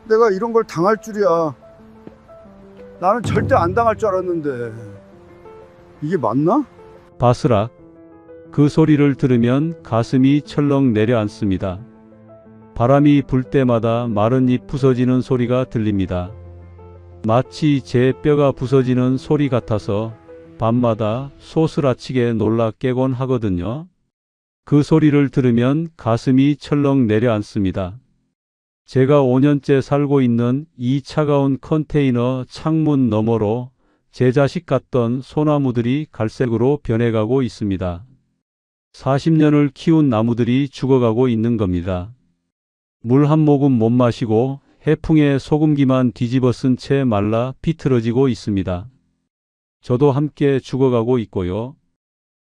내가 이런 걸 당할 줄이야. 나는 절대 안 당할 줄 알았는데. 이게 맞나? 바스락. 그 소리를 들으면 가슴이 철렁 내려앉습니다. 바람이 불 때마다 마른 잎 부서지는 소리가 들립니다. 마치 제 뼈가 부서지는 소리 같아서 밤마다 소스라치게 놀라 깨곤 하거든요. 그 소리를 들으면 가슴이 철렁 내려앉습니다. 제가 5년째 살고 있는 이 차가운 컨테이너 창문 너머로 제 자식 같던 소나무들이 갈색으로 변해가고 있습니다. 40년을 키운 나무들이 죽어가고 있는 겁니다. 물 한 모금 못 마시고 해풍에 소금기만 뒤집어 쓴 채 말라 비틀어지고 있습니다. 저도 함께 죽어가고 있고요.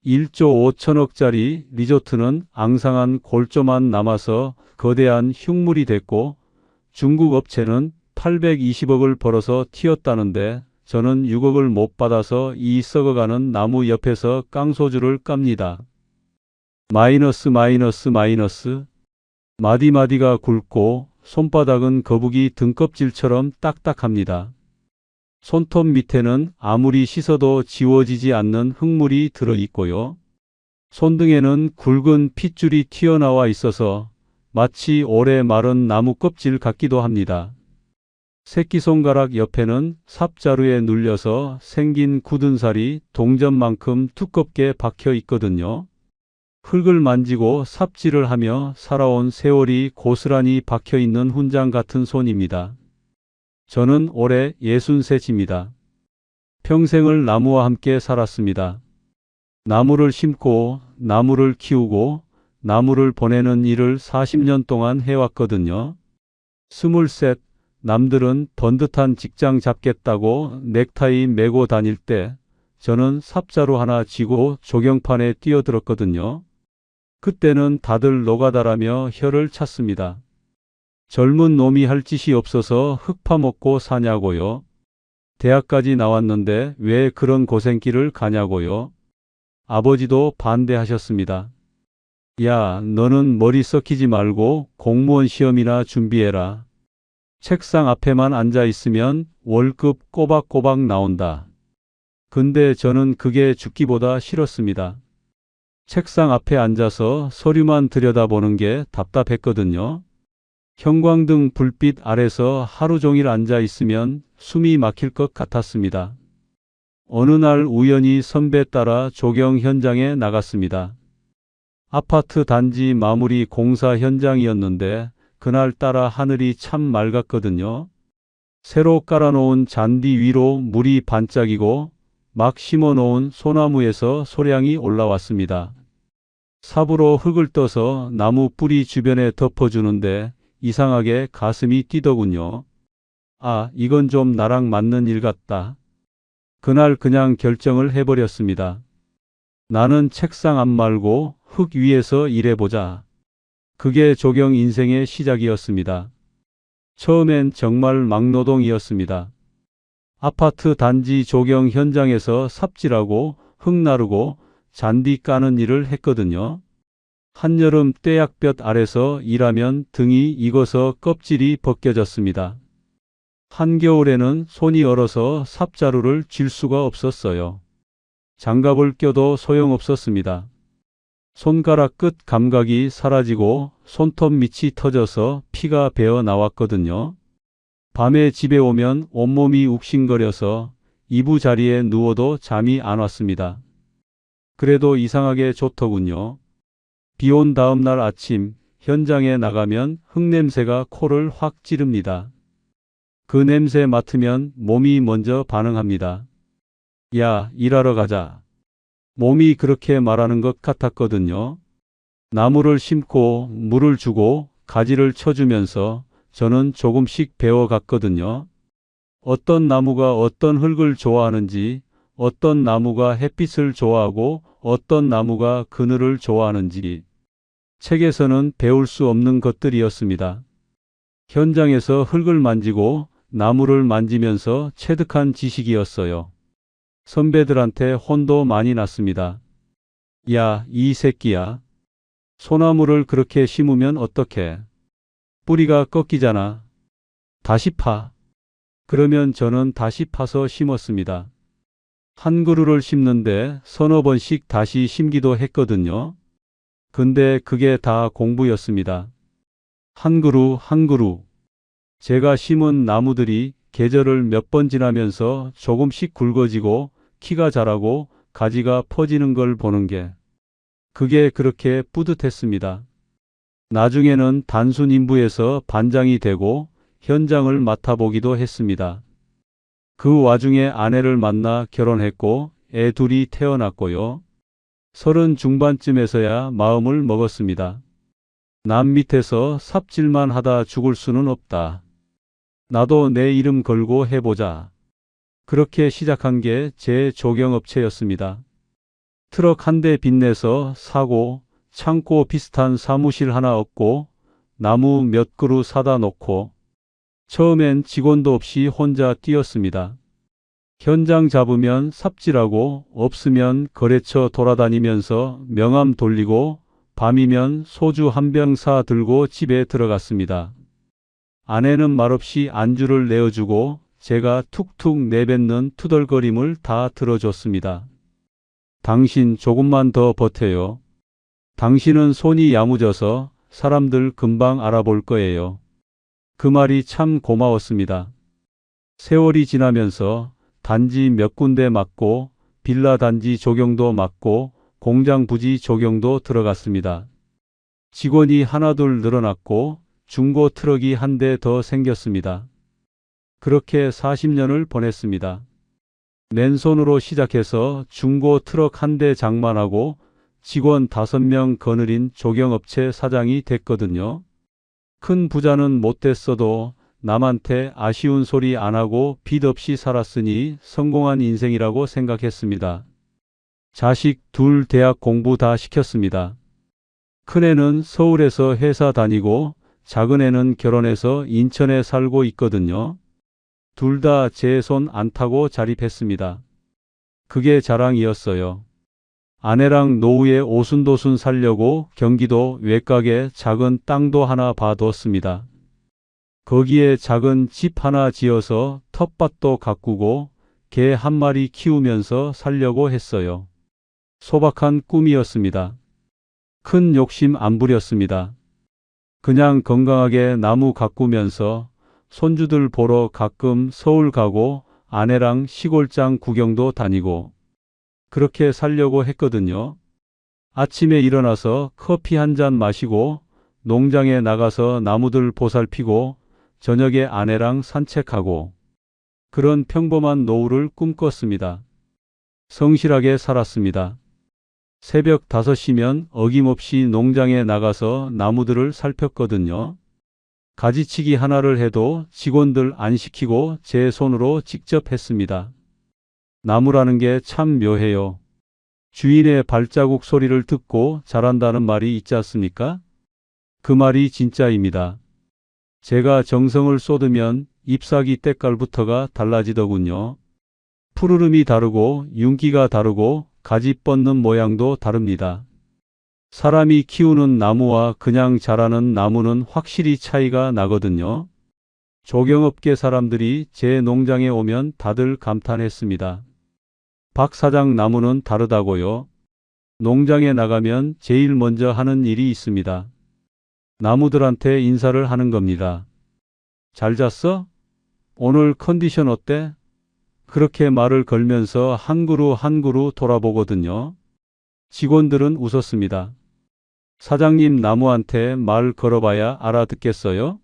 1조 5천억짜리 리조트는 앙상한 골조만 남아서 거대한 흉물이 됐고 중국 업체는 820억을 벌어서 튀었다는데 저는 6억을 못 받아서 이 썩어가는 나무 옆에서 깡소주를 깝니다. 마이너스 마이너스 마이너스. 마디마디가 굵고 손바닥은 거북이 등껍질처럼 딱딱합니다. 손톱 밑에는 아무리 씻어도 지워지지 않는 흙물이 들어있고요. 손등에는 굵은 핏줄이 튀어나와 있어서 마치 오래 마른 나무 껍질 같기도 합니다. 새끼손가락 옆에는 삽자루에 눌려서 생긴 굳은 살이 동전만큼 두껍게 박혀 있거든요. 흙을 만지고 삽질을 하며 살아온 세월이 고스란히 박혀 있는 훈장 같은 손입니다. 저는 올해 63입니다. 평생을 나무와 함께 살았습니다. 나무를 심고 나무를 키우고 나무를 보내는 일을 40년 동안 해왔거든요. 23, 남들은 번듯한 직장 잡겠다고 넥타이 메고 다닐 때 저는 삽자루 하나 쥐고 조경판에 뛰어들었거든요. 그때는 다들 노가다라며 혀를 찼습니다. 젊은 놈이 할 짓이 없어서 흙 파먹고 사냐고요. 대학까지 나왔는데 왜 그런 고생길을 가냐고요. 아버지도 반대하셨습니다. 야, 너는 머리 썩히지 말고 공무원 시험이나 준비해라. 책상 앞에만 앉아 있으면 월급 꼬박꼬박 나온다. 근데 저는 그게 죽기보다 싫었습니다. 책상 앞에 앉아서 서류만 들여다보는 게 답답했거든요. 형광등 불빛 아래서 하루 종일 앉아 있으면 숨이 막힐 것 같았습니다. 어느 날 우연히 선배 따라 조경 현장에 나갔습니다. 아파트 단지 마무리 공사 현장이었는데 그날따라 하늘이 참 맑았거든요. 새로 깔아놓은 잔디 위로 물이 반짝이고 막 심어놓은 소나무에서 소량이 올라왔습니다. 삽으로 흙을 떠서 나무 뿌리 주변에 덮어주는데 이상하게 가슴이 뛰더군요. 아, 이건 좀 나랑 맞는 일 같다. 그날 그냥 결정을 해버렸습니다. 나는 책상 앞 말고 흙 위에서 일해보자. 그게 조경 인생의 시작이었습니다. 처음엔 정말 막노동이었습니다. 아파트 단지 조경 현장에서 삽질하고 흙 나르고 잔디 까는 일을 했거든요. 한여름 떼약볕 아래서 일하면 등이 익어서 껍질이 벗겨졌습니다. 한겨울에는 손이 얼어서 삽자루를 쥘 수가 없었어요. 장갑을 껴도 소용없었습니다. 손가락 끝 감각이 사라지고 손톱 밑이 터져서 피가 배어 나왔거든요. 밤에 집에 오면 온몸이 욱신거려서 이부자리에 누워도 잠이 안 왔습니다. 그래도 이상하게 좋더군요. 비 온 다음 날 아침 현장에 나가면 흙냄새가 코를 확 찌릅니다. 그 냄새 맡으면 몸이 먼저 반응합니다. 야, 일하러 가자. 몸이 그렇게 말하는 것 같았거든요. 나무를 심고 물을 주고 가지를 쳐주면서 저는 조금씩 배워갔거든요. 어떤 나무가 어떤 흙을 좋아하는지, 어떤 나무가 햇빛을 좋아하고 어떤 나무가 그늘을 좋아하는지. 책에서는 배울 수 없는 것들이었습니다. 현장에서 흙을 만지고 나무를 만지면서 체득한 지식이었어요. 선배들한테 혼도 많이 났습니다. 야, 이 새끼야. 소나무를 그렇게 심으면 어떡해? 뿌리가 꺾이잖아. 다시 파. 그러면 저는 다시 파서 심었습니다. 한 그루를 심는데 서너 번씩 다시 심기도 했거든요. 근데 그게 다 공부였습니다. 한 그루 한 그루. 제가 심은 나무들이 계절을 몇 번 지나면서 조금씩 굵어지고 키가 자라고 가지가 퍼지는 걸 보는 게 그게 그렇게 뿌듯했습니다. 나중에는 단순 인부에서 반장이 되고 현장을 맡아보기도 했습니다. 그 와중에 아내를 만나 결혼했고 애 둘이 태어났고요. 30 중반쯤에서야 마음을 먹었습니다. 남 밑에서 삽질만 하다 죽을 수는 없다. 나도 내 이름 걸고 해보자. 그렇게 시작한 게 제 조경업체였습니다. 트럭 한 대 빚내서 사고 창고 비슷한 사무실 하나 얻고 나무 몇 그루 사다 놓고 처음엔 직원도 없이 혼자 뛰었습니다. 현장 잡으면 삽질하고 없으면 거래처 돌아다니면서 명함 돌리고 밤이면 소주 한 병 사 들고 집에 들어갔습니다. 아내는 말없이 안주를 내어주고 제가 툭툭 내뱉는 투덜거림을 다 들어줬습니다. 당신 조금만 더 버텨요. 당신은 손이 야무져서 사람들 금방 알아볼 거예요. 그 말이 참 고마웠습니다. 세월이 지나면서 단지 몇 군데 맡고 빌라 단지 조경도 맡고 공장 부지 조경도 들어갔습니다. 직원이 하나둘 늘어났고 중고 트럭이 한 대 더 생겼습니다. 그렇게 40년을 보냈습니다. 맨손으로 시작해서 중고 트럭 한 대 장만하고 직원 5명 거느린 조경업체 사장이 됐거든요. 큰 부자는 못 됐어도 남한테 아쉬운 소리 안 하고 빚 없이 살았으니 성공한 인생이라고 생각했습니다. 자식 둘 대학 공부 다 시켰습니다. 큰애는 서울에서 회사 다니고 작은애는 결혼해서 인천에 살고 있거든요. 둘 다 제 손 안 타고 자립했습니다. 그게 자랑이었어요. 아내랑 노후에 오순도순 살려고 경기도 외곽에 작은 땅도 하나 봐뒀습니다. 거기에 작은 집 하나 지어서 텃밭도 가꾸고 개 한 마리 키우면서 살려고 했어요. 소박한 꿈이었습니다. 큰 욕심 안 부렸습니다. 그냥 건강하게 나무 가꾸면서 손주들 보러 가끔 서울 가고 아내랑 시골장 구경도 다니고 그렇게 살려고 했거든요. 아침에 일어나서 커피 한 잔 마시고 농장에 나가서 나무들 보살피고 저녁에 아내랑 산책하고 그런 평범한 노후를 꿈꿨습니다. 성실하게 살았습니다. 새벽 5시면 어김없이 농장에 나가서 나무들을 살폈거든요. 가지치기 하나를 해도 직원들 안 시키고 제 손으로 직접 했습니다. 나무라는 게 참 묘해요. 주인의 발자국 소리를 듣고 자란다는 말이 있지 않습니까? 그 말이 진짜입니다. 제가 정성을 쏟으면 잎사귀 때깔부터가 달라지더군요. 푸르름이 다르고 윤기가 다르고 가지 뻗는 모양도 다릅니다. 사람이 키우는 나무와 그냥 자라는 나무는 확실히 차이가 나거든요. 조경업계 사람들이 제 농장에 오면 다들 감탄했습니다. 박 사장 나무는 다르다고요. 농장에 나가면 제일 먼저 하는 일이 있습니다. 나무들한테 인사를 하는 겁니다. 잘 잤어? 오늘 컨디션 어때? 그렇게 말을 걸면서 한 그루 한 그루 돌아보거든요. 직원들은 웃었습니다. 사장님 나무한테 말 걸어봐야 알아듣겠어요?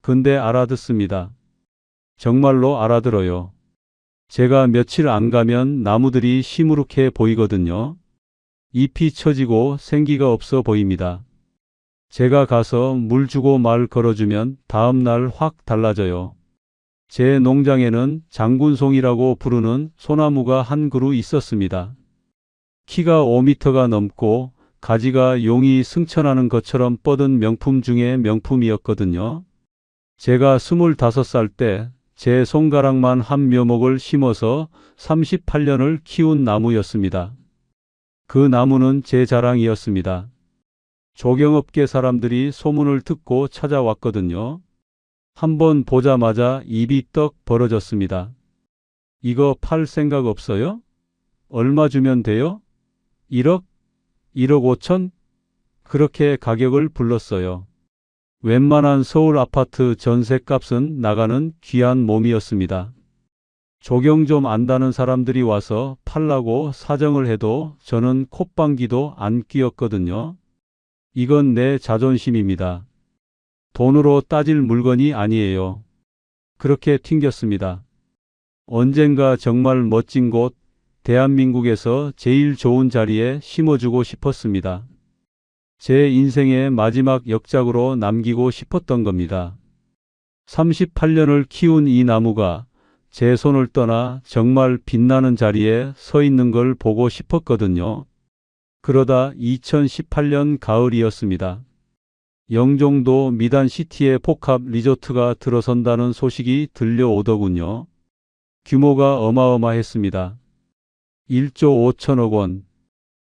근데 알아듣습니다. 정말로 알아들어요. 제가 며칠 안 가면 나무들이 시무룩해 보이거든요. 잎이 처지고 생기가 없어 보입니다. 제가 가서 물 주고 말 걸어주면 다음 날 확 달라져요. 제 농장에는 장군송이라고 부르는 소나무가 한 그루 있었습니다. 키가 5m가 넘고 가지가 용이 승천하는 것처럼 뻗은 명품 중에 명품이었거든요. 제가 25살 때 제 손가락만 한 묘목을 심어서 38년을 키운 나무였습니다. 그 나무는 제 자랑이었습니다. 조경업계 사람들이 소문을 듣고 찾아왔거든요. 한번 보자마자 입이 떡 벌어졌습니다. 이거 팔 생각 없어요? 얼마 주면 돼요? 1억? 1억 5천? 그렇게 가격을 불렀어요. 웬만한 서울 아파트 전셋값은 나가는 귀한 몸이었습니다. 조경 좀 안다는 사람들이 와서 팔라고 사정을 해도 저는 콧방귀도 안 뀌었거든요. 이건 내 자존심입니다. 돈으로 따질 물건이 아니에요. 그렇게 튕겼습니다. 언젠가 정말 멋진 곳, 대한민국에서 제일 좋은 자리에 심어주고 싶었습니다. 제 인생의 마지막 역작으로 남기고 싶었던 겁니다. 38년을 키운 이 나무가 제 손을 떠나 정말 빛나는 자리에 서 있는 걸 보고 싶었거든요. 그러다 2018년 가을이었습니다. 영종도 미단시티의 복합 리조트가 들어선다는 소식이 들려오더군요. 규모가 어마어마했습니다. 1조 5천억 원,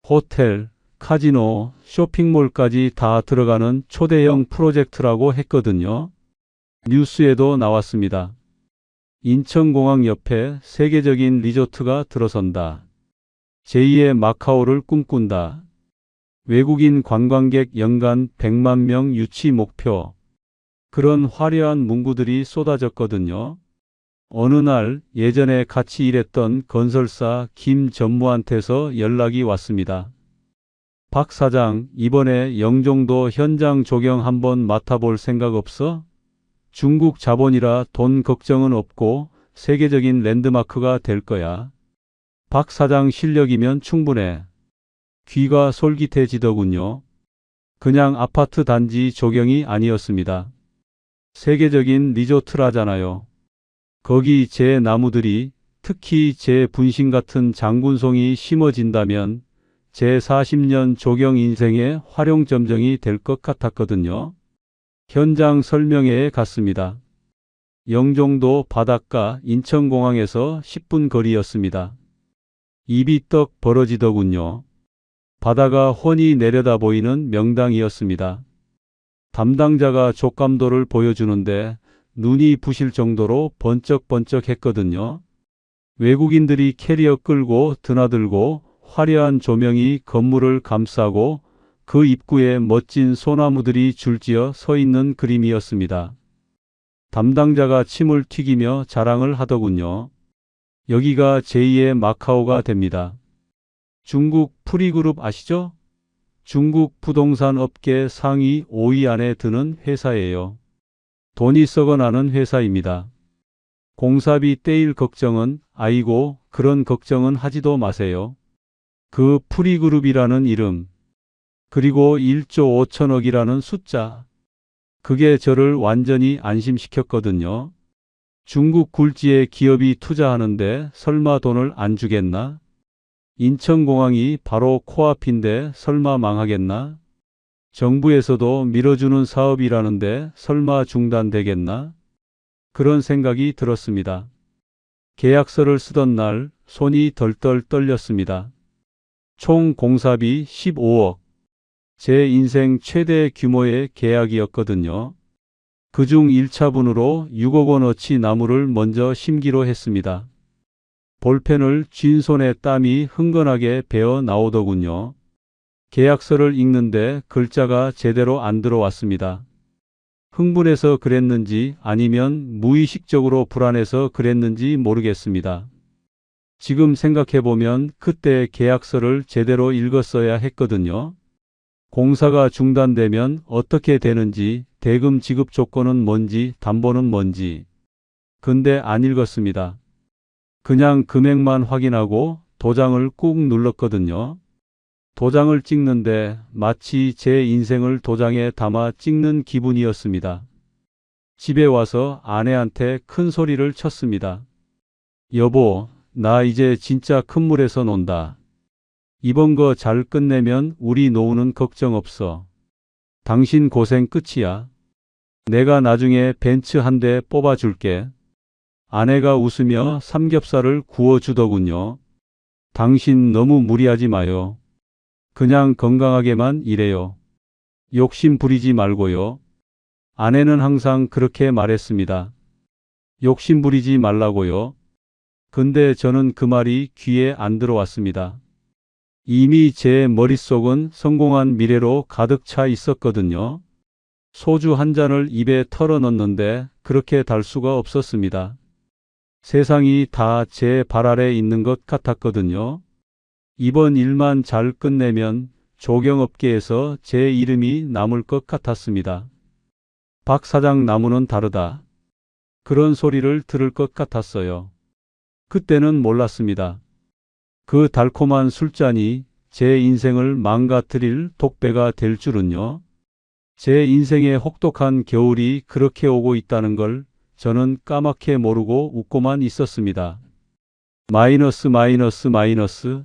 호텔, 카지노, 쇼핑몰까지 다 들어가는 초대형 프로젝트라고 했거든요. 뉴스에도 나왔습니다. 인천공항 옆에 세계적인 리조트가 들어선다. 제2의 마카오를 꿈꾼다. 외국인 관광객 연간 100만 명 유치 목표. 그런 화려한 문구들이 쏟아졌거든요. 어느 날 예전에 같이 일했던 건설사 김 전무한테서 연락이 왔습니다. 박 사장, 이번에 영종도 현장 조경 한번 맡아볼 생각 없어? 중국 자본이라 돈 걱정은 없고 세계적인 랜드마크가 될 거야. 박 사장 실력이면 충분해. 귀가 솔깃해지더군요. 그냥 아파트 단지 조경이 아니었습니다. 세계적인 리조트라잖아요. 거기 제 나무들이, 특히 제 분신 같은 장군송이 심어진다면 제 40년 조경 인생의 활용점정이 될 것 같았거든요. 현장 설명회에 갔습니다. 영종도 바닷가 인천공항에서 10분 거리였습니다. 입이 떡 벌어지더군요. 바다가 훤히 내려다 보이는 명당이었습니다. 담당자가 족감도를 보여주는데 눈이 부실 정도로 번쩍번쩍했거든요. 외국인들이 캐리어 끌고 드나들고 화려한 조명이 건물을 감싸고 그 입구에 멋진 소나무들이 줄지어 서 있는 그림이었습니다. 담당자가 침을 튀기며 자랑을 하더군요. 여기가 제2의 마카오가 됩니다. 중국 프리그룹 아시죠? 중국 부동산 업계 상위 5위 안에 드는 회사예요. 돈이 썩어 나는 회사입니다. 공사비 떼일 걱정은 아이고 그런 걱정은 하지도 마세요. 그 프리그룹이라는 이름, 그리고 1조 5천억이라는 숫자, 그게 저를 완전히 안심시켰거든요. 중국 굴지에 기업이 투자하는데 설마 돈을 안 주겠나? 인천공항이 바로 코앞인데 설마 망하겠나? 정부에서도 밀어주는 사업이라는데 설마 중단되겠나? 그런 생각이 들었습니다. 계약서를 쓰던 날 손이 덜덜 떨렸습니다. 총 공사비 15억. 제 인생 최대 규모의 계약이었거든요. 그중 1차분으로 6억 원어치 나무를 먼저 심기로 했습니다. 볼펜을 쥔 손에 땀이 흥건하게 배어 나오더군요. 계약서를 읽는데 글자가 제대로 안 들어왔습니다. 흥분해서 그랬는지 아니면 무의식적으로 불안해서 그랬는지 모르겠습니다. 지금 생각해보면 그때 계약서를 제대로 읽었어야 했거든요. 공사가 중단되면 어떻게 되는지, 대금 지급 조건은 뭔지, 담보는 뭔지. 근데 안 읽었습니다. 그냥 금액만 확인하고 도장을 꾹 눌렀거든요. 도장을 찍는데 마치 제 인생을 도장에 담아 찍는 기분이었습니다. 집에 와서 아내한테 큰 소리를 쳤습니다. 여보, 나 이제 진짜 큰 물에서 논다. 이번 거 잘 끝내면 우리 노후는 걱정 없어. 당신 고생 끝이야. 내가 나중에 벤츠 한 대 뽑아줄게. 아내가 웃으며 삼겹살을 구워주더군요. 당신 너무 무리하지 마요. 그냥 건강하게만 일해요. 욕심 부리지 말고요. 아내는 항상 그렇게 말했습니다. 욕심 부리지 말라고요. 근데 저는 그 말이 귀에 안 들어왔습니다. 이미 제 머릿속은 성공한 미래로 가득 차 있었거든요. 소주 한 잔을 입에 털어 넣는데 그렇게 달 수가 없었습니다. 세상이 다 제 발 아래 있는 것 같았거든요. 이번 일만 잘 끝내면 조경업계에서 제 이름이 남을 것 같았습니다. 박 사장 나무는 다르다. 그런 소리를 들을 것 같았어요. 그때는 몰랐습니다. 그 달콤한 술잔이 제 인생을 망가뜨릴 독배가 될 줄은요. 제 인생의 혹독한 겨울이 그렇게 오고 있다는 걸 저는 까맣게 모르고 웃고만 있었습니다. 마이너스 마이너스 마이너스.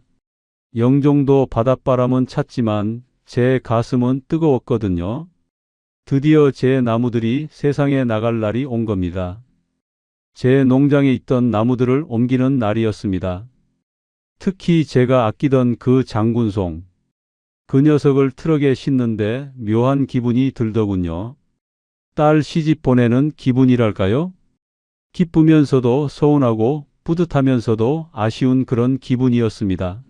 영종도 바닷바람은 찼지만 제 가슴은 뜨거웠거든요. 드디어 제 나무들이 세상에 나갈 날이 온 겁니다. 제 농장에 있던 나무들을 옮기는 날이었습니다. 특히 제가 아끼던 그 장군송. 그 녀석을 트럭에 싣는데 묘한 기분이 들더군요. 딸 시집 보내는 기분이랄까요? 기쁘면서도 서운하고 뿌듯하면서도 아쉬운 그런 기분이었습니다.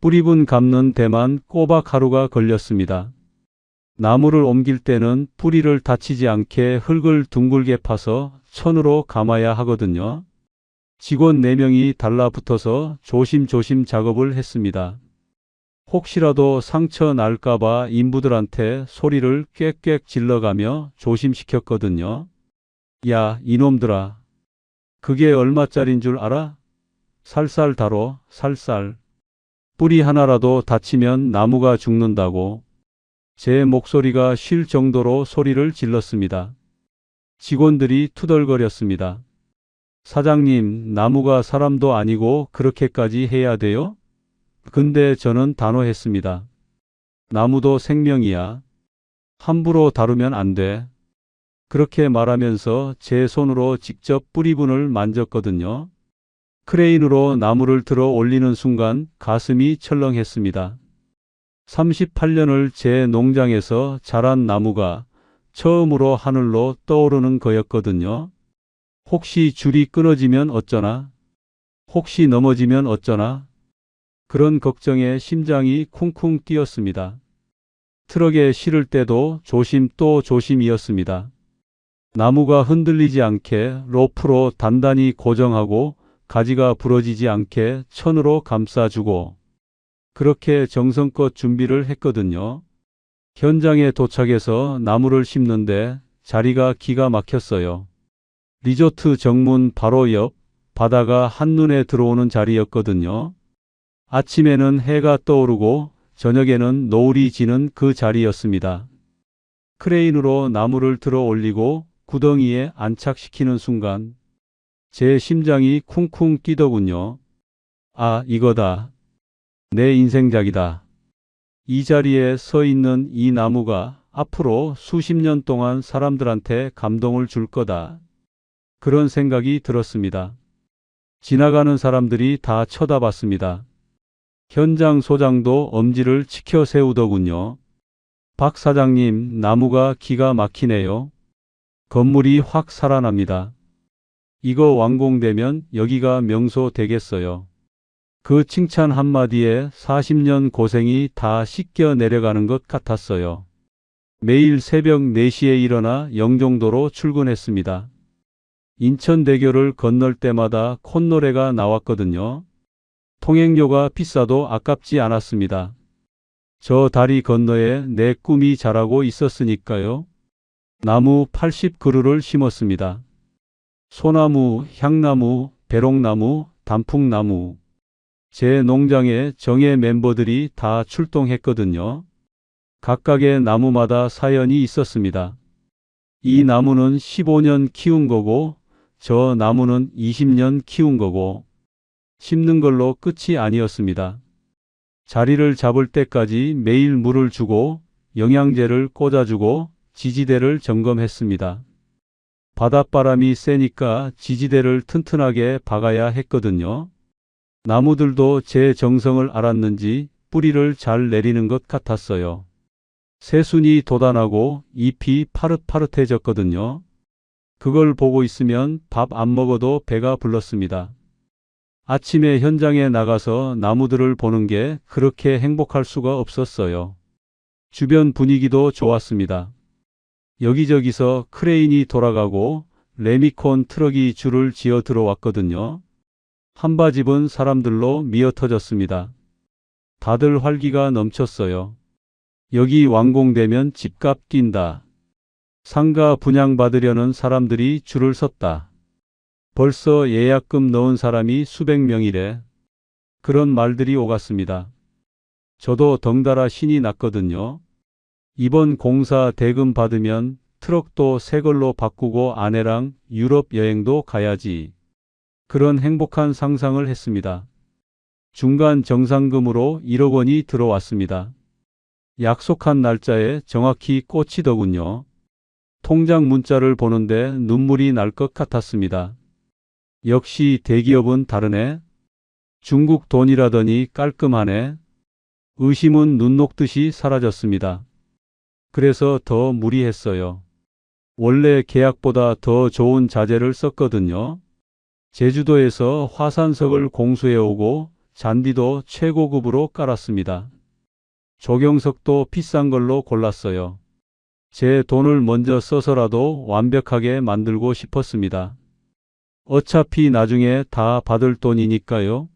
뿌리분 감는 데만 꼬박 하루가 걸렸습니다. 나무를 옮길 때는 뿌리를 다치지 않게 흙을 둥글게 파서 천으로 감아야 하거든요. 직원 4명이 달라붙어서 조심조심 작업을 했습니다. 혹시라도 상처 날까봐 인부들한테 소리를 꽥꽥 질러가며 조심시켰거든요. 야, 이놈들아. 그게 얼마짜린 줄 알아? 살살 다뤄, 살살. 뿌리 하나라도 다치면 나무가 죽는다고. 제 목소리가 쉴 정도로 소리를 질렀습니다. 직원들이 투덜거렸습니다. 사장님, 나무가 사람도 아니고 그렇게까지 해야 돼요? 근데 저는 단호했습니다. 나무도 생명이야. 함부로 다루면 안 돼. 그렇게 말하면서 제 손으로 직접 뿌리분을 만졌거든요. 크레인으로 나무를 들어 올리는 순간 가슴이 철렁했습니다. 38년을 제 농장에서 자란 나무가 처음으로 하늘로 떠오르는 거였거든요. 혹시 줄이 끊어지면 어쩌나? 혹시 넘어지면 어쩌나? 그런 걱정에 심장이 쿵쿵 뛰었습니다. 트럭에 실을 때도 조심 또 조심이었습니다. 나무가 흔들리지 않게 로프로 단단히 고정하고 가지가 부러지지 않게 천으로 감싸주고 그렇게 정성껏 준비를 했거든요. 현장에 도착해서 나무를 심는데 자리가 기가 막혔어요. 리조트 정문 바로 옆 바다가 한눈에 들어오는 자리였거든요. 아침에는 해가 떠오르고 저녁에는 노을이 지는 그 자리였습니다. 크레인으로 나무를 들어 올리고 구덩이에 안착시키는 순간 제 심장이 쿵쿵 뛰더군요. 아, 이거다. 내 인생작이다. 이 자리에 서 있는 이 나무가 앞으로 수십 년 동안 사람들한테 감동을 줄 거다. 그런 생각이 들었습니다. 지나가는 사람들이 다 쳐다봤습니다. 현장 소장도 엄지를 치켜 세우더군요. 박 사장님, 나무가 기가 막히네요. 건물이 확 살아납니다. 이거 완공되면 여기가 명소 되겠어요. 그 칭찬 한마디에 40년 고생이 다 씻겨 내려가는 것 같았어요. 매일 새벽 4시에 일어나 영종도로 출근했습니다. 인천대교를 건널 때마다 콧노래가 나왔거든요. 통행료가 비싸도 아깝지 않았습니다. 저 다리 건너에 내 꿈이 자라고 있었으니까요. 나무 80그루를 심었습니다. 소나무, 향나무, 배롱나무, 단풍나무. 제 농장에 정예 멤버들이 다 출동했거든요. 각각의 나무마다 사연이 있었습니다. 이 나무는 15년 키운 거고 저 나무는 20년 키운 거고 심는 걸로 끝이 아니었습니다. 자리를 잡을 때까지 매일 물을 주고 영양제를 꽂아주고 지지대를 점검했습니다. 바닷바람이 세니까 지지대를 튼튼하게 박아야 했거든요. 나무들도 제 정성을 알았는지 뿌리를 잘 내리는 것 같았어요. 새순이 돋아나고 잎이 파릇파릇해졌거든요. 그걸 보고 있으면 밥 안 먹어도 배가 불렀습니다. 아침에 현장에 나가서 나무들을 보는 게 그렇게 행복할 수가 없었어요. 주변 분위기도 좋았습니다. 여기저기서 크레인이 돌아가고 레미콘 트럭이 줄을 지어 들어왔거든요. 한바집은 사람들로 미어터졌습니다. 다들 활기가 넘쳤어요. 여기 완공되면 집값 뛴다. 상가 분양받으려는 사람들이 줄을 섰다. 벌써 예약금 넣은 사람이 수백 명이래. 그런 말들이 오갔습니다. 저도 덩달아 신이 났거든요. 이번 공사 대금 받으면 트럭도 새 걸로 바꾸고 아내랑 유럽 여행도 가야지. 그런 행복한 상상을 했습니다. 중간 정상금으로 1억 원이 들어왔습니다. 약속한 날짜에 정확히 꽂히더군요. 통장 문자를 보는데 눈물이 날 것 같았습니다. 역시 대기업은 다르네. 중국 돈이라더니 깔끔하네. 의심은 눈 녹듯이 사라졌습니다. 그래서 더 무리했어요. 원래 계약보다 더 좋은 자재를 썼거든요. 제주도에서 화산석을 공수해 오고 잔디도 최고급으로 깔았습니다. 조경석도 비싼 걸로 골랐어요. 제 돈을 먼저 써서라도 완벽하게 만들고 싶었습니다. 어차피 나중에 다 받을 돈이니까요.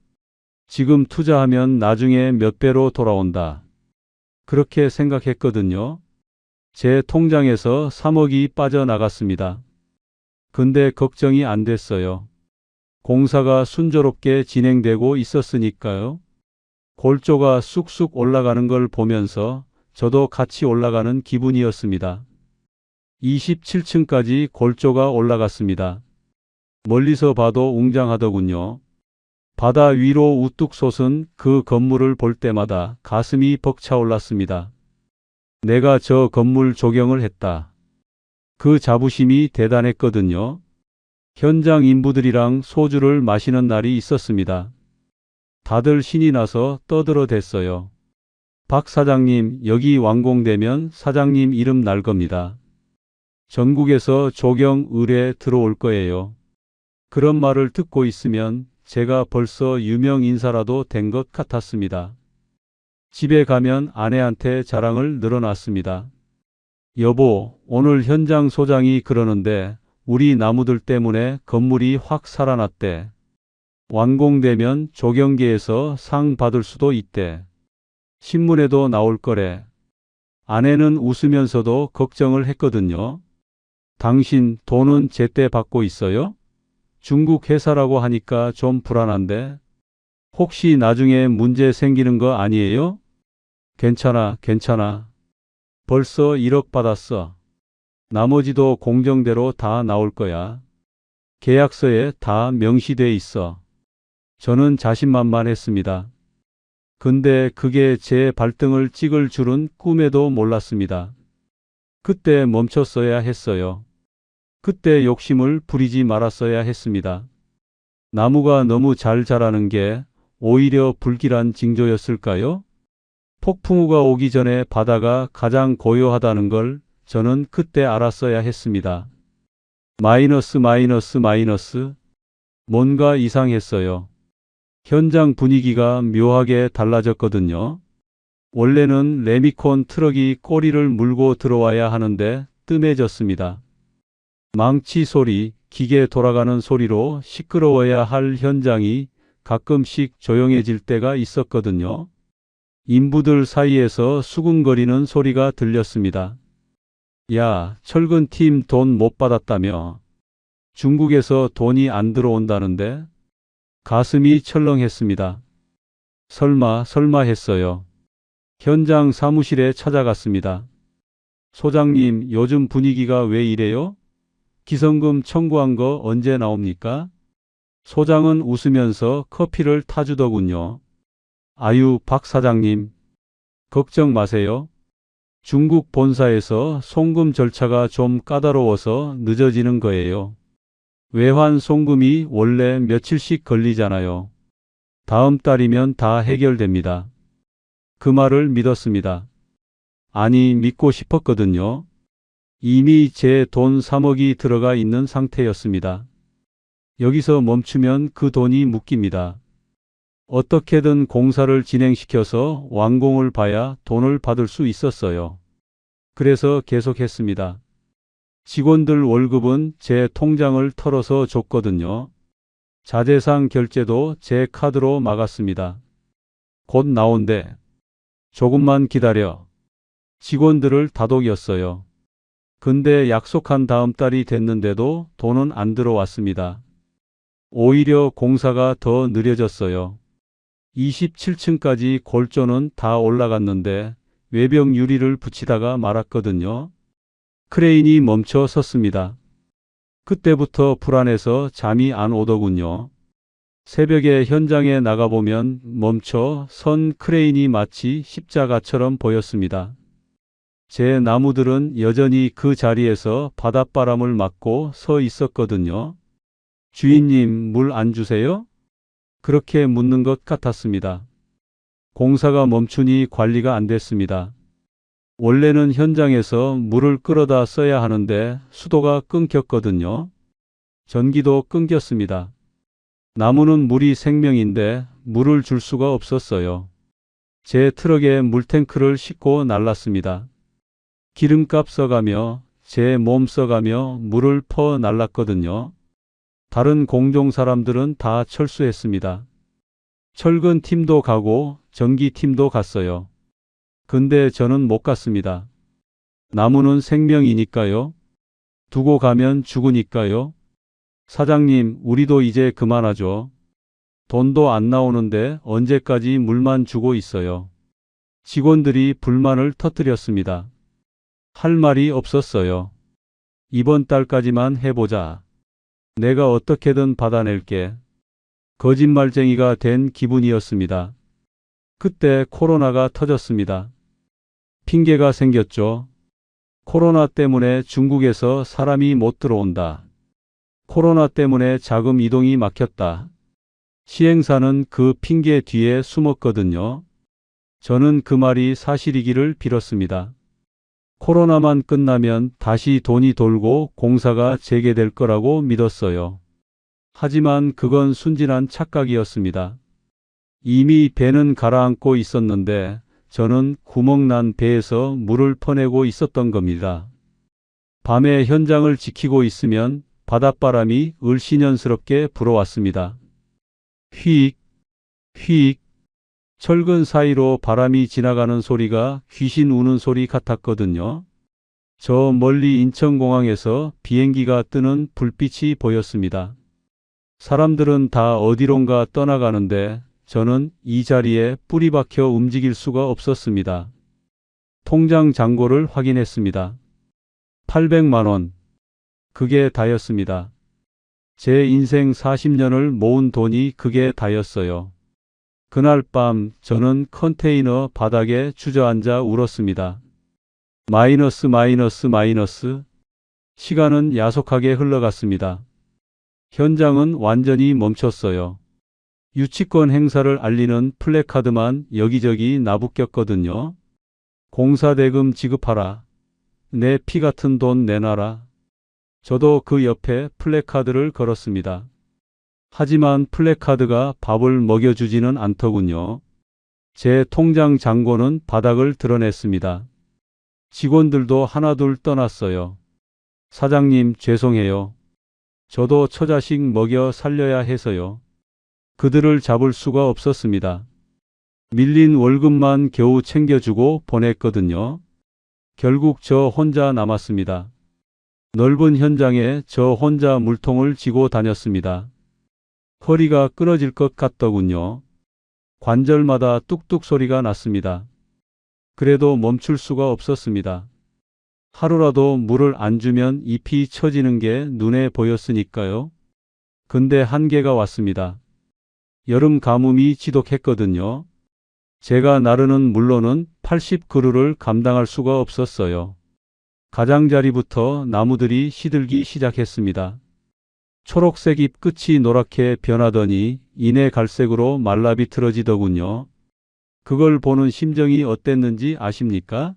지금 투자하면 나중에 몇 배로 돌아온다. 그렇게 생각했거든요. 제 통장에서 3억이 빠져나갔습니다. 근데 걱정이 안 됐어요. 공사가 순조롭게 진행되고 있었으니까요. 골조가 쑥쑥 올라가는 걸 보면서 저도 같이 올라가는 기분이었습니다. 27층까지 골조가 올라갔습니다. 멀리서 봐도 웅장하더군요. 바다 위로 우뚝 솟은 그 건물을 볼 때마다 가슴이 벅차올랐습니다. 내가 저 건물 조경을 했다. 그 자부심이 대단했거든요. 현장 인부들이랑 소주를 마시는 날이 있었습니다. 다들 신이 나서 떠들어댔어요. 박 사장님, 여기 완공되면 사장님 이름 날 겁니다. 전국에서 조경 의뢰 들어올 거예요. 그런 말을 듣고 있으면 제가 벌써 유명 인사라도 된 것 같았습니다. 집에 가면 아내한테 자랑을 늘어놨습니다. 여보, 오늘 현장 소장이 그러는데 우리 나무들 때문에 건물이 확 살아났대. 완공되면 조경계에서 상 받을 수도 있대. 신문에도 나올 거래. 아내는 웃으면서도 걱정을 했거든요. 당신 돈은 제때 받고 있어요? 중국 회사라고 하니까 좀 불안한데. 혹시 나중에 문제 생기는 거 아니에요? 괜찮아, 괜찮아. 벌써 1억 받았어. 나머지도 공정대로 다 나올 거야. 계약서에 다 명시돼 있어. 저는 자신만만했습니다. 근데 그게 제 발등을 찍을 줄은 꿈에도 몰랐습니다. 그때 멈췄어야 했어요. 그때 욕심을 부리지 말았어야 했습니다. 나무가 너무 잘 자라는 게 오히려 불길한 징조였을까요? 폭풍우가 오기 전에 바다가 가장 고요하다는 걸 저는 그때 알았어야 했습니다. 마이너스. 뭔가 이상했어요. 현장 분위기가 묘하게 달라졌거든요. 원래는 레미콘 트럭이 꼬리를 물고 들어와야 하는데 뜸해졌습니다. 망치 소리, 기계 돌아가는 소리로 시끄러워야 할 현장이 가끔씩 조용해질 때가 있었거든요. 인부들 사이에서 수군거리는 소리가 들렸습니다. 야, 철근팀 돈 못 받았다며. 중국에서 돈이 안 들어온다는데? 가슴이 철렁했습니다. 설마 했어요. 현장 사무실에 찾아갔습니다. 소장님, 요즘 분위기가 왜 이래요? 기성금 청구한 거 언제 나옵니까? 소장은 웃으면서 커피를 타주더군요. 아유, 박 사장님. 걱정 마세요. 중국 본사에서 송금 절차가 좀 까다로워서 늦어지는 거예요. 외환 송금이 원래 며칠씩 걸리잖아요. 다음 달이면 다 해결됩니다. 그 말을 믿었습니다. 아니, 믿고 싶었거든요. 이미 제 돈 3억이 들어가 있는 상태였습니다. 여기서 멈추면 그 돈이 묶입니다. 어떻게든 공사를 진행시켜서 완공을 봐야 돈을 받을 수 있었어요. 그래서 계속했습니다. 직원들 월급은 제 통장을 털어서 줬거든요. 자재상 결제도 제 카드로 막았습니다. 곧 나온대. 조금만 기다려. 직원들을 다독였어요. 근데 약속한 다음 달이 됐는데도 돈은 안 들어왔습니다. 오히려 공사가 더 느려졌어요. 27층까지 골조는 다 올라갔는데 외벽 유리를 붙이다가 말았거든요. 크레인이 멈춰 섰습니다. 그때부터 불안해서 잠이 안 오더군요. 새벽에 현장에 나가보면 멈춰 선 크레인이 마치 십자가처럼 보였습니다. 제 나무들은 여전히 그 자리에서 바닷바람을 맞고 서 있었거든요. 주인님, 물 안 주세요? 그렇게 묻는 것 같았습니다. 공사가 멈추니 관리가 안 됐습니다. 원래는 현장에서 물을 끌어다 써야 하는데 수도가 끊겼거든요. 전기도 끊겼습니다. 나무는 물이 생명인데 물을 줄 수가 없었어요. 제 트럭에 물탱크를 싣고 날랐습니다. 기름값 써가며 제 몸 써가며 물을 퍼 날랐거든요. 다른 공종 사람들은 다 철수했습니다. 철근 팀도 가고 전기 팀도 갔어요. 근데 저는 못 갔습니다. 나무는 생명이니까요. 두고 가면 죽으니까요. 사장님, 우리도 이제 그만하죠. 돈도 안 나오는데 언제까지 물만 주고 있어요. 직원들이 불만을 터뜨렸습니다. 할 말이 없었어요. 이번 달까지만 해보자. 내가 어떻게든 받아낼게. 거짓말쟁이가 된 기분이었습니다. 그때 코로나가 터졌습니다. 핑계가 생겼죠. 코로나 때문에 중국에서 사람이 못 들어온다. 코로나 때문에 자금 이동이 막혔다. 시행사는 그 핑계 뒤에 숨었거든요. 저는 그 말이 사실이기를 빌었습니다. 코로나만 끝나면 다시 돈이 돌고 공사가 재개될 거라고 믿었어요. 하지만 그건 순진한 착각이었습니다. 이미 배는 가라앉고 있었는데 저는 구멍난 배에서 물을 퍼내고 있었던 겁니다. 밤에 현장을 지키고 있으면 바닷바람이 을씨년스럽게 불어왔습니다. 휙, 휙. 철근 사이로 바람이 지나가는 소리가 귀신 우는 소리 같았거든요. 저 멀리 인천공항에서 비행기가 뜨는 불빛이 보였습니다. 사람들은 다 어디론가 떠나가는데 저는 이 자리에 뿌리 박혀 움직일 수가 없었습니다. 통장 잔고를 확인했습니다. 800만 원. 그게 다였습니다. 제 인생 40년을 모은 돈이 그게 다였어요. 그날 밤 저는 컨테이너 바닥에 주저앉아 울었습니다. 마이너스 마이너스 마이너스. 시간은 야속하게 흘러갔습니다. 현장은 완전히 멈췄어요. 유치권 행사를 알리는 플래카드만 여기저기 나부꼈거든요. 공사대금 지급하라. 내 피 같은 돈 내놔라. 저도 그 옆에 플래카드를 걸었습니다. 하지만 플래카드가 밥을 먹여주지는 않더군요. 제 통장 잔고는 바닥을 드러냈습니다. 직원들도 하나둘 떠났어요. 사장님, 죄송해요. 저도 처자식 먹여 살려야 해서요. 그들을 잡을 수가 없었습니다. 밀린 월급만 겨우 챙겨주고 보냈거든요. 결국 저 혼자 남았습니다. 넓은 현장에 저 혼자 물통을 지고 다녔습니다. 허리가 끊어질 것 같더군요. 관절마다 뚝뚝 소리가 났습니다. 그래도 멈출 수가 없었습니다. 하루라도 물을 안 주면 잎이 처지는 게 눈에 보였으니까요. 근데 한계가 왔습니다. 여름 가뭄이 지독했거든요. 제가 나르는 물로는 80그루를 감당할 수가 없었어요. 가장자리부터 나무들이 시들기 시작했습니다. 초록색 잎 끝이 노랗게 변하더니 이내 갈색으로 말라비틀어지더군요. 그걸 보는 심정이 어땠는지 아십니까?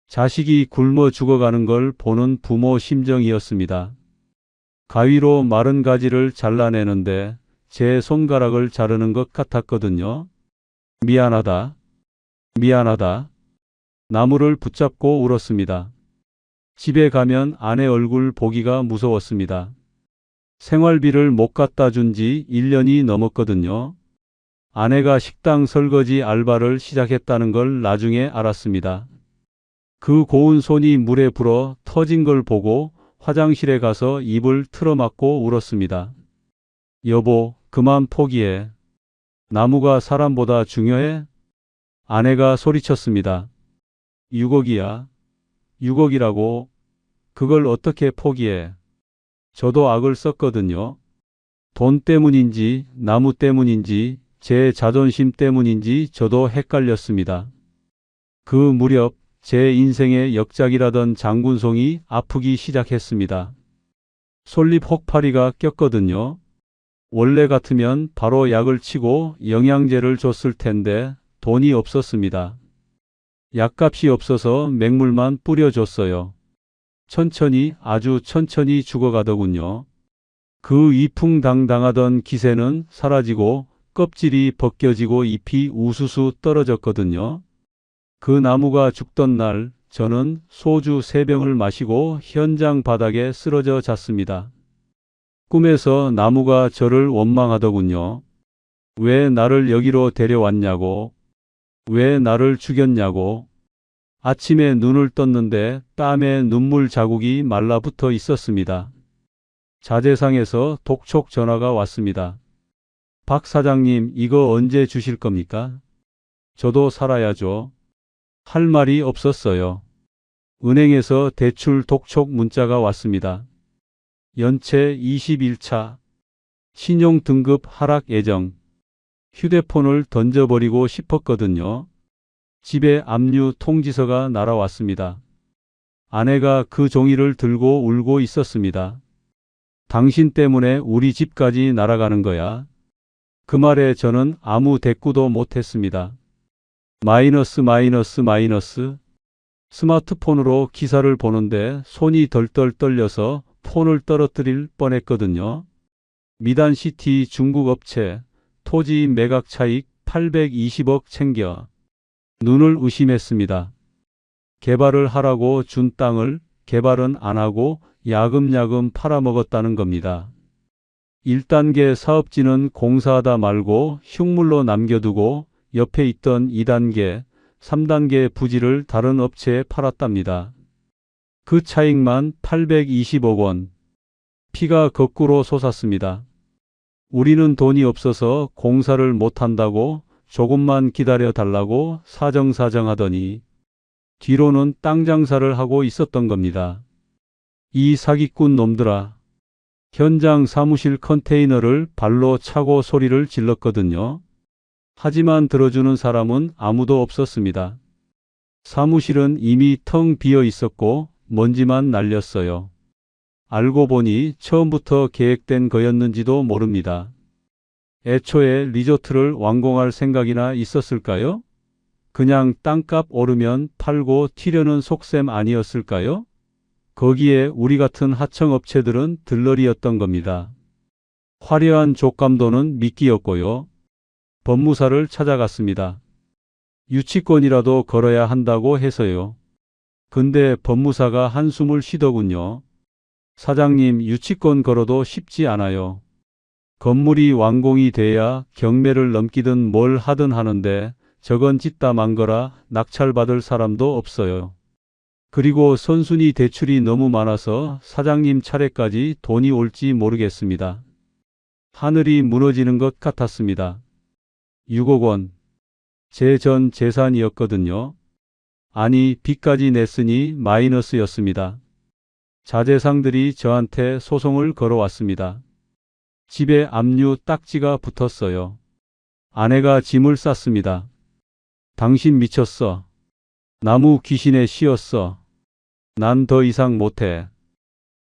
자식이 굶어 죽어가는 걸 보는 부모 심정이었습니다. 가위로 마른 가지를 잘라내는데 제 손가락을 자르는 것 같았거든요. 미안하다. 미안하다. 나무를 붙잡고 울었습니다. 집에 가면 아내 얼굴 보기가 무서웠습니다. 생활비를 못 갖다 준 지 1년이 넘었거든요. 아내가 식당 설거지 알바를 시작했다는 걸 나중에 알았습니다. 그 고운 손이 물에 불어 터진 걸 보고 화장실에 가서 입을 틀어막고 울었습니다. 여보, 그만 포기해. 나무가 사람보다 중요해? 아내가 소리쳤습니다. 6억이야. 6억이라고. 그걸 어떻게 포기해? 저도 악을 썼거든요. 돈 때문인지 나무 때문인지 제 자존심 때문인지 저도 헷갈렸습니다. 그 무렵 제 인생의 역작이라던 장군송이 아프기 시작했습니다. 솔잎 혹파리가 꼈거든요. 원래 같으면 바로 약을 치고 영양제를 줬을 텐데 돈이 없었습니다. 약값이 없어서 맹물만 뿌려줬어요. 천천히 아주 천천히 죽어가더군요. 그 위풍당당하던 기세는 사라지고 껍질이 벗겨지고 잎이 우수수 떨어졌거든요. 그 나무가 죽던 날 저는 소주 3병을 마시고 현장 바닥에 쓰러져 잤습니다. 꿈에서 나무가 저를 원망하더군요. 왜 나를 여기로 데려왔냐고. 왜 나를 죽였냐고. 아침에 눈을 떴는데 땀에 눈물 자국이 말라붙어 있었습니다. 자재상에서 독촉 전화가 왔습니다. 박 사장님, 이거 언제 주실 겁니까? 저도 살아야죠. 할 말이 없었어요. 은행에서 대출 독촉 문자가 왔습니다. 연체 21차. 신용등급 하락 예정. 휴대폰을 던져버리고 싶었거든요. 집에 압류 통지서가 날아왔습니다. 아내가 그 종이를 들고 울고 있었습니다. 당신 때문에 우리 집까지 날아가는 거야. 그 말에 저는 아무 대꾸도 못했습니다. 마이너스. 스마트폰으로 기사를 보는데 손이 덜덜 떨려서 폰을 떨어뜨릴 뻔했거든요. 미단시티 중국 업체 토지 매각 차익 820억 챙겨. 눈을 의심했습니다. 개발을 하라고 준 땅을 개발은 안 하고 야금야금 팔아먹었다는 겁니다. 1단계 사업지는 공사하다 말고 흉물로 남겨두고 옆에 있던 2단계, 3단계 부지를 다른 업체에 팔았답니다. 그 차익만 820억 원. 피가 거꾸로 솟았습니다. 우리는 돈이 없어서 공사를 못한다고 조금만 기다려 달라고 사정사정하더니 뒤로는 땅 장사를 하고 있었던 겁니다. 이 사기꾼 놈들아. 현장 사무실 컨테이너를 발로 차고 소리를 질렀거든요. 하지만 들어주는 사람은 아무도 없었습니다. 사무실은 이미 텅 비어 있었고 먼지만 날렸어요. 알고 보니 처음부터 계획된 거였는지도 모릅니다. 애초에 리조트를 완공할 생각이나 있었을까요? 그냥 땅값 오르면 팔고 튀려는 속셈 아니었을까요? 거기에 우리 같은 하청업체들은 들러리였던 겁니다. 화려한 족감도는 미끼였고요. 법무사를 찾아갔습니다. 유치권이라도 걸어야 한다고 해서요. 근데 법무사가 한숨을 쉬더군요. 사장님, 유치권 걸어도 쉽지 않아요. 건물이 완공이 돼야 경매를 넘기든 뭘 하든 하는데 저건 짓다 만 거라 낙찰받을 사람도 없어요. 그리고 선순위 대출이 너무 많아서 사장님 차례까지 돈이 올지 모르겠습니다. 하늘이 무너지는 것 같았습니다. 6억 원. 제 전 재산이었거든요. 아니, 빚까지 냈으니 마이너스였습니다. 자재상들이 저한테 소송을 걸어왔습니다. 집에 압류 딱지가 붙었어요. 아내가 짐을 쌌습니다. 당신 미쳤어. 나무 귀신에 씌었어. 난 더 이상 못해.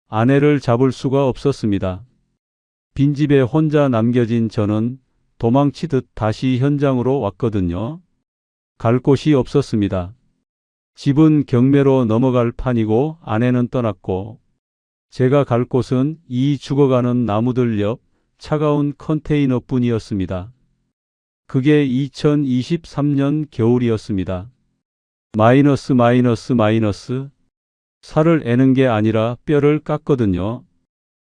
아내를 잡을 수가 없었습니다. 빈집에 혼자 남겨진 저는 도망치듯 다시 현장으로 왔거든요. 갈 곳이 없었습니다. 집은 경매로 넘어갈 판이고 아내는 떠났고 제가 갈 곳은 이 죽어가는 나무들 옆 차가운 컨테이너뿐이었습니다. 그게 2023년 겨울이었습니다. 마이너스 마이너스 마이너스. 살을 애는 게 아니라 뼈를 깠거든요.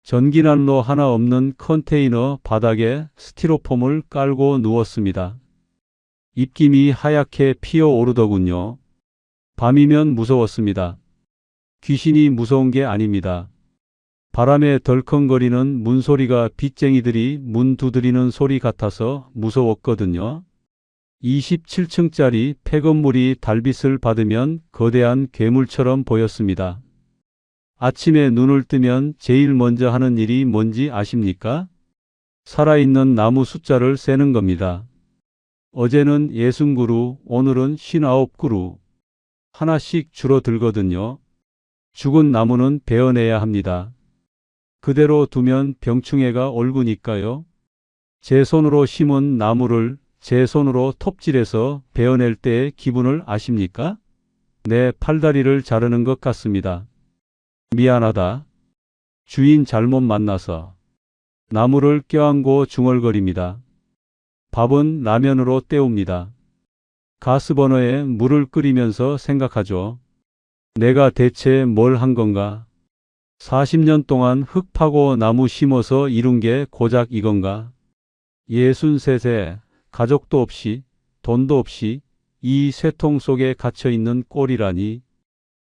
전기난로 하나 없는 컨테이너 바닥에 스티로폼을 깔고 누웠습니다. 입김이 하얗게 피어오르더군요. 밤이면 무서웠습니다. 귀신이 무서운 게 아닙니다. 바람에 덜컹거리는 문소리가 빚쟁이들이 문 두드리는 소리 같아서 무서웠거든요. 27층짜리 폐건물이 달빛을 받으면 거대한 괴물처럼 보였습니다. 아침에 눈을 뜨면 제일 먼저 하는 일이 뭔지 아십니까? 살아있는 나무 숫자를 세는 겁니다. 어제는 60그루, 오늘은 59그루. 하나씩 줄어들거든요. 죽은 나무는 베어내야 합니다. 그대로 두면 병충해가 옮으니까요. 제 손으로 심은 나무를 제 손으로 톱질해서 베어낼 때의 기분을 아십니까? 내 팔다리를 자르는 것 같습니다. 미안하다. 주인 잘못 만나서. 나무를 껴안고 중얼거립니다. 밥은 라면으로 때웁니다. 가스버너에 물을 끓이면서 생각하죠. 내가 대체 뭘 한 건가? 40년 동안 흙 파고 나무 심어서 이룬 게 고작 이건가? 63세, 가족도 없이, 돈도 없이 이 쇠통 속에 갇혀있는 꼴이라니.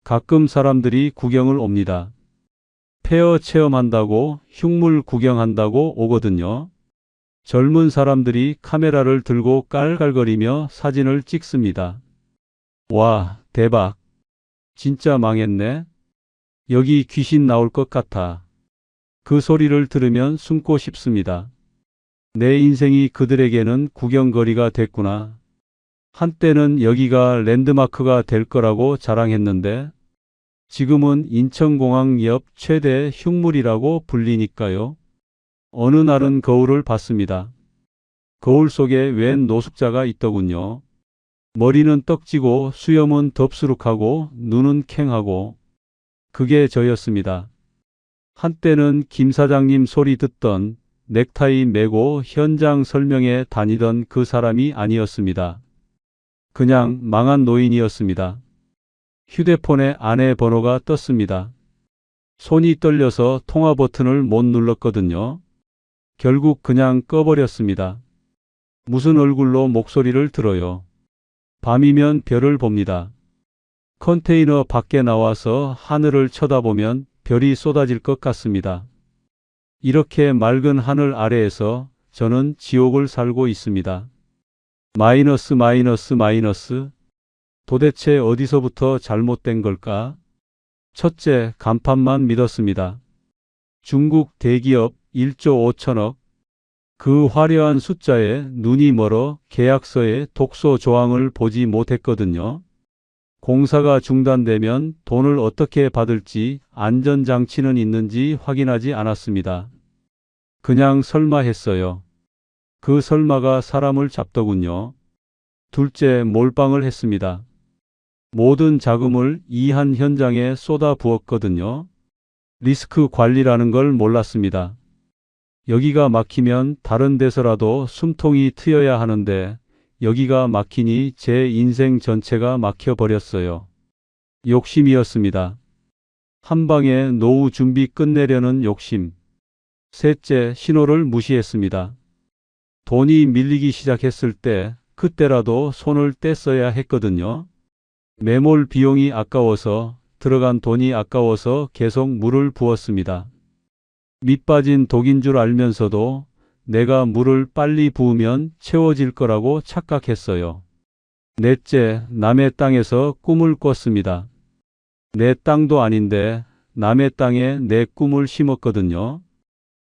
가끔 사람들이 구경을 옵니다. 폐허 체험한다고, 흉물 구경한다고 오거든요. 젊은 사람들이 카메라를 들고 깔깔거리며 사진을 찍습니다. 와, 대박. 진짜 망했네. 여기 귀신 나올 것 같아. 그 소리를 들으면 숨고 싶습니다. 내 인생이 그들에게는 구경거리가 됐구나. 한때는 여기가 랜드마크가 될 거라고 자랑했는데 지금은 인천공항 옆 최대 흉물이라고 불리니까요. 어느 날은 거울을 봤습니다. 거울 속에 웬 노숙자가 있더군요. 머리는 떡지고 수염은 덥수룩하고 눈은 캥하고 그게 저였습니다. 한때는 김 사장님 소리 듣던 넥타이 매고 현장 설명에 다니던 그 사람이 아니었습니다. 그냥 망한 노인이었습니다. 휴대폰에 아내 번호가 떴습니다. 손이 떨려서 통화 버튼을 못 눌렀거든요. 결국 그냥 꺼버렸습니다. 무슨 얼굴로 목소리를 들어요. 밤이면 별을 봅니다. 컨테이너 밖에 나와서 하늘을 쳐다보면 별이 쏟아질 것 같습니다. 이렇게 맑은 하늘 아래에서 저는 지옥을 살고 있습니다. 마이너스 마이너스 마이너스. 도대체 어디서부터 잘못된 걸까? 첫째, 간판만 믿었습니다. 중국 대기업 1조 5천억. 그 화려한 숫자에 눈이 멀어 계약서에 독소 조항을 보지 못했거든요. 공사가 중단되면 돈을 어떻게 받을지 안전장치는 있는지 확인하지 않았습니다. 그냥 설마 했어요. 그 설마가 사람을 잡더군요. 둘째, 몰빵을 했습니다. 모든 자금을 이 한 현장에 쏟아 부었거든요. 리스크 관리라는 걸 몰랐습니다. 여기가 막히면 다른 데서라도 숨통이 트여야 하는데 여기가 막히니 제 인생 전체가 막혀버렸어요. 욕심이었습니다. 한 방에 노후 준비 끝내려는 욕심. 셋째, 신호를 무시했습니다. 돈이 밀리기 시작했을 때 그때라도 손을 뗐어야 했거든요. 매몰 비용이 아까워서 들어간 돈이 아까워서 계속 물을 부었습니다. 밑 빠진 독인 줄 알면서도 내가 물을 빨리 부으면 채워질 거라고 착각했어요. 넷째, 남의 땅에서 꿈을 꿨습니다. 내 땅도 아닌데 남의 땅에 내 꿈을 심었거든요.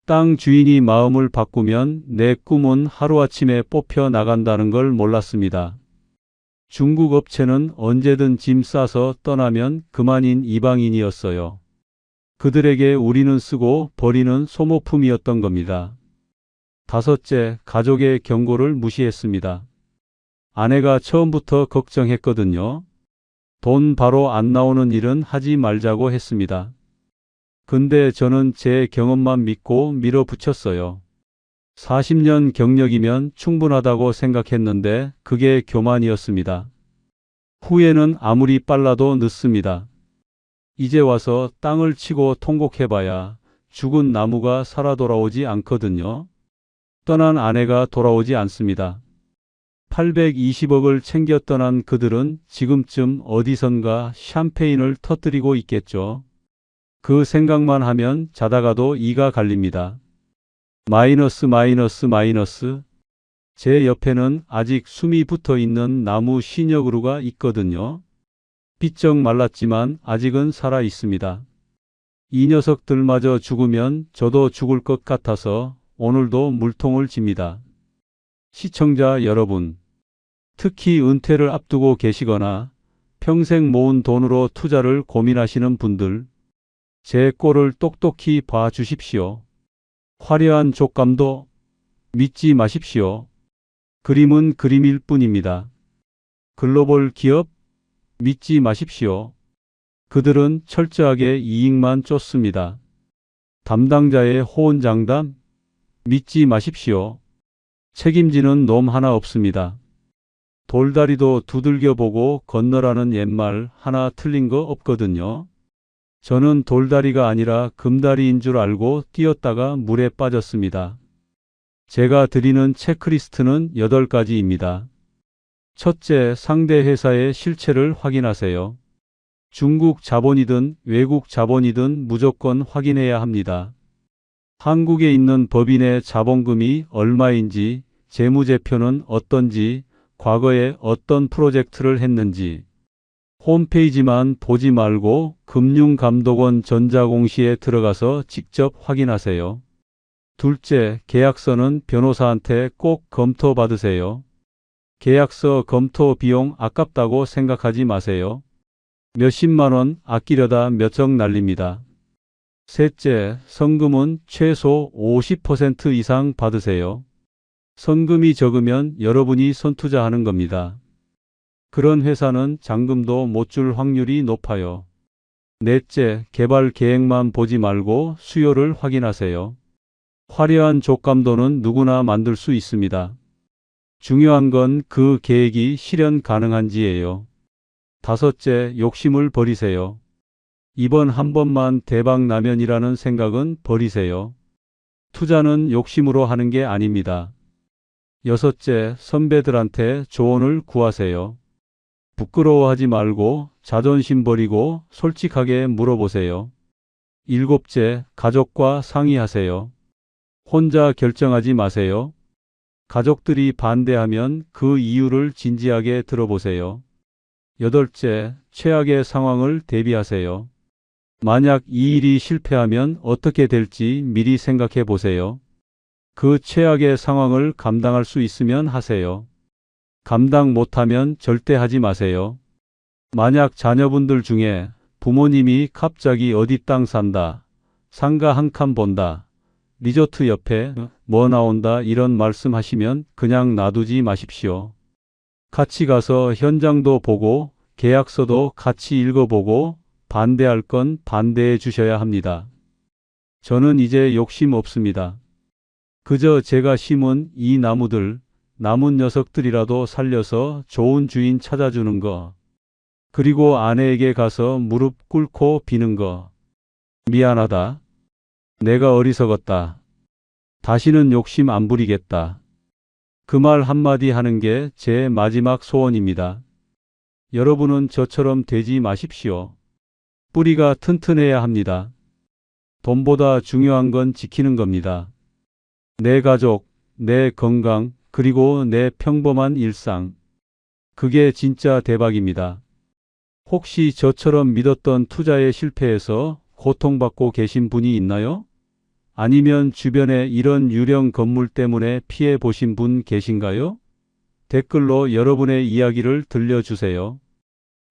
땅 주인이 마음을 바꾸면 내 꿈은 하루아침에 뽑혀 나간다는 걸 몰랐습니다. 중국 업체는 언제든 짐 싸서 떠나면 그만인 이방인이었어요. 그들에게 우리는 쓰고 버리는 소모품이었던 겁니다. 다섯째, 가족의 경고를 무시했습니다. 아내가 처음부터 걱정했거든요. 돈 바로 안 나오는 일은 하지 말자고 했습니다. 근데 저는 제 경험만 믿고 밀어붙였어요. 40년 경력이면 충분하다고 생각했는데 그게 교만이었습니다. 후회는 아무리 빨라도 늦습니다. 이제 와서 땅을 치고 통곡해봐야 죽은 나무가 살아 돌아오지 않거든요. 떠난 아내가 돌아오지 않습니다. 820억을 챙겨 떠난 그들은 지금쯤 어디선가 샴페인을 터뜨리고 있겠죠. 그 생각만 하면 자다가도 이가 갈립니다. 마이너스. 제 옆에는 아직 숨이 붙어 있는 나무 신여그루가 있거든요. 비쩍 말랐지만 아직은 살아 있습니다. 이 녀석들마저 죽으면 저도 죽을 것 같아서 오늘도 물통을 집니다. 시청자 여러분, 특히 은퇴를 앞두고 계시거나 평생 모은 돈으로 투자를 고민하시는 분들, 제 꼴을 똑똑히 봐 주십시오. 화려한 족감도 믿지 마십시오. 그림은 그림일 뿐입니다. 글로벌 기업 믿지 마십시오. 그들은 철저하게 이익만 쫓습니다. 담당자의 호언장담 믿지 마십시오. 책임지는 놈 하나 없습니다. 돌다리도 두들겨 보고 건너라는 옛말 하나 틀린 거 없거든요. 저는 돌다리가 아니라 금다리인 줄 알고 뛰었다가 물에 빠졌습니다. 제가 드리는 체크리스트는 8가지입니다. 첫째, 상대 회사의 실체를 확인하세요. 중국 자본이든 외국 자본이든 무조건 확인해야 합니다. 한국에 있는 법인의 자본금이 얼마인지, 재무제표는 어떤지, 과거에 어떤 프로젝트를 했는지, 홈페이지만 보지 말고 금융감독원 전자공시에 들어가서 직접 확인하세요. 둘째, 계약서는 변호사한테 꼭 검토받으세요. 계약서 검토 비용 아깝다고 생각하지 마세요. 몇십만 원 아끼려다 몇억 날립니다. 셋째, 성금은 최소 50% 이상 받으세요. 성금이 적으면 여러분이 선투자하는 겁니다. 그런 회사는 잔금도 못 줄 확률이 높아요. 넷째, 개발 계획만 보지 말고 수요를 확인하세요. 화려한 족감도는 누구나 만들 수 있습니다. 중요한 건 그 계획이 실현 가능한지예요. 다섯째, 욕심을 버리세요. 이번 한 번만 대박 나면이라는 생각은 버리세요. 투자는 욕심으로 하는 게 아닙니다. 여섯째, 선배들한테 조언을 구하세요. 부끄러워하지 말고 자존심 버리고 솔직하게 물어보세요. 일곱째, 가족과 상의하세요. 혼자 결정하지 마세요. 가족들이 반대하면 그 이유를 진지하게 들어보세요. 여덟째, 최악의 상황을 대비하세요. 만약 이 일이 실패하면 어떻게 될지 미리 생각해 보세요. 그 최악의 상황을 감당할 수 있으면 하세요. 감당 못하면 절대 하지 마세요. 만약 자녀분들 중에 부모님이 갑자기 어디 땅 산다, 상가 한 칸 본다, 리조트 옆에 뭐 나온다 이런 말씀하시면 그냥 놔두지 마십시오. 같이 가서 현장도 보고 계약서도 같이 읽어보고 반대할 건 반대해 주셔야 합니다. 저는 이제 욕심 없습니다. 그저 제가 심은 이 나무들, 남은 녀석들이라도 살려서 좋은 주인 찾아주는 거, 그리고 아내에게 가서 무릎 꿇고 비는 거. 미안하다. 내가 어리석었다. 다시는 욕심 안 부리겠다. 그 말 한마디 하는 게 제 마지막 소원입니다. 여러분은 저처럼 되지 마십시오. 뿌리가 튼튼해야 합니다. 돈보다 중요한 건 지키는 겁니다. 내 가족, 내 건강, 그리고 내 평범한 일상. 그게 진짜 대박입니다. 혹시 저처럼 믿었던 투자에 실패해서 고통받고 계신 분이 있나요? 아니면 주변에 이런 유령 건물 때문에 피해 보신 분 계신가요? 댓글로 여러분의 이야기를 들려주세요.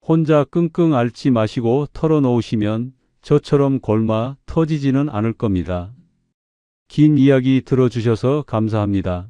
혼자 끙끙 앓지 마시고 털어놓으시면 저처럼 골마 터지지는 않을 겁니다. 긴 이야기 들어주셔서 감사합니다.